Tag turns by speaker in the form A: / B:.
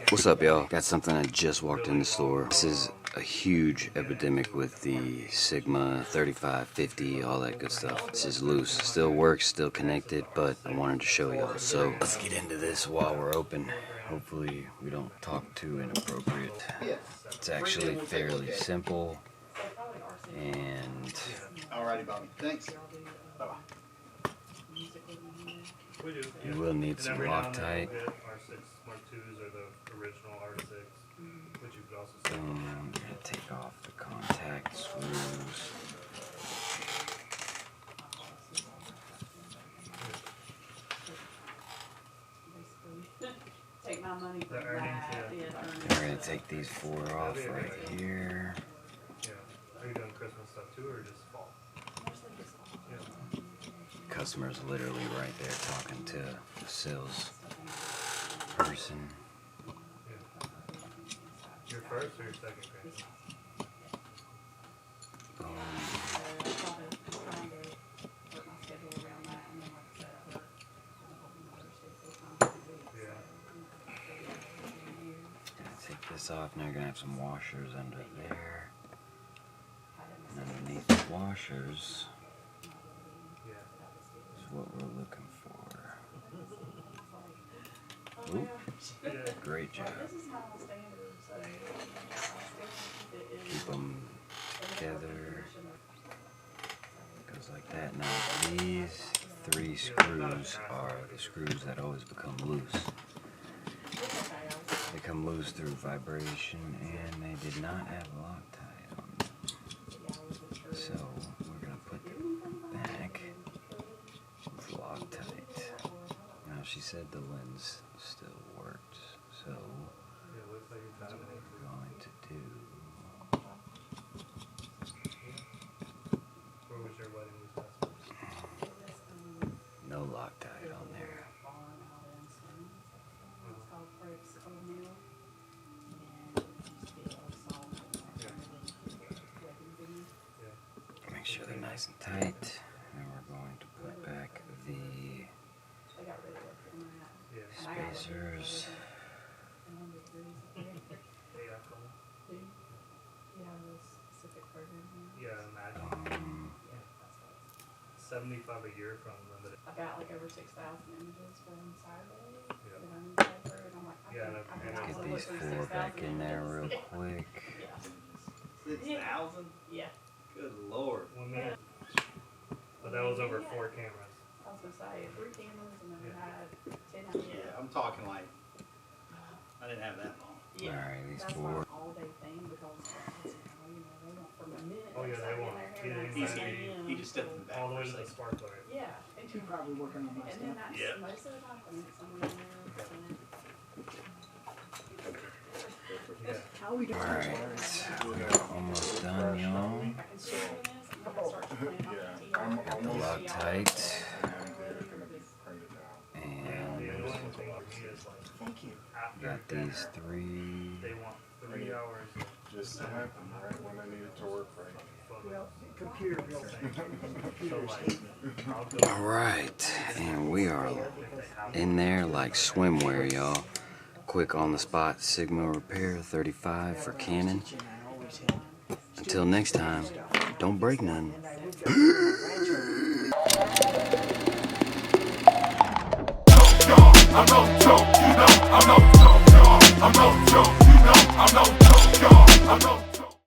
A: What's up, y'all? Got something I just walked in the store. This is a huge epidemic with the Sigma 3550, all that good stuff. This is loose. Still works, still connected, but I wanted to show y'all. So let's get into this while we're open. Hopefully we don't talk too inappropriate. It's actually fairly simple, and
B: alrighty, Bobby. Thanks. Bye-bye.
A: you will need some Loctite. I'm gonna take off the contact screws.
C: Take my money for that.
A: We're gonna take these four off right here.
D: Yeah. Are you doing Christmas stuff too, or just fall? Yeah.
A: Customer's literally right there talking to the sales person.
D: Your first or your second Christmas?
A: Take this off. Now you're gonna have some washers under there. And underneath the washers is what we're looking for. Ooh, great job. Keep them together. Goes like that. Now these three screws are the screws that always become loose. They come loose through vibration, and they did not have Loctite on them. So we're gonna put them back with Loctite. Now she said the lens still worked, so that's what we're going to do.
D: Where was your wedding this past?
A: No Loctite on there. Make sure they're nice and tight. And we're going to put back the spacers.
D: Yeah, imagine. 75 a year from Limited.
C: I got like over 6,000 images from Saturday.
D: Yeah.
A: Let's get these four back in there real quick.
B: 6,000?
C: Yeah.
B: Good Lord.
D: But that was over 4 cameras.
C: I was gonna say 3 cameras and then we had 10
B: Yeah, I'm talking like, I didn't have that long.
C: Yeah.
A: Alright, these
C: That's
A: four.
C: like an all-day thing because they want from a minute.
D: Oh, yeah,
C: to
D: they
C: get
D: want.
C: in there,
D: He's-
C: and then
B: He just stepped in the back.
D: All the way
B: for
D: to
B: a
D: the
B: second.
D: sparkler.
C: yeah, and
E: You're probably working on my
C: and then
E: stuff.
C: that's
B: Yeah.
C: most of the time when it's someone in there.
D: Yeah.
E: How are we doing?
A: Alright, we're almost done, y'all.
C: I can share this. I'm gonna start to plan on the
A: Got the Loctite. And
D: The annoying thing for me is like,
E: Thank you.
D: after
A: got these three.
D: they want 3 hours of
F: Just happened right when I needed to work right.
E: Well, computer built
D: so like, I'll go
A: Alright, and we are in there like swimwear, y'all. Quick on the spot Sigma repair 35 for Canon. Until next time, don't break none.
G: I'm no joke, you know, I'm no joke, I'm no joke, you know, I'm no joke, I'm no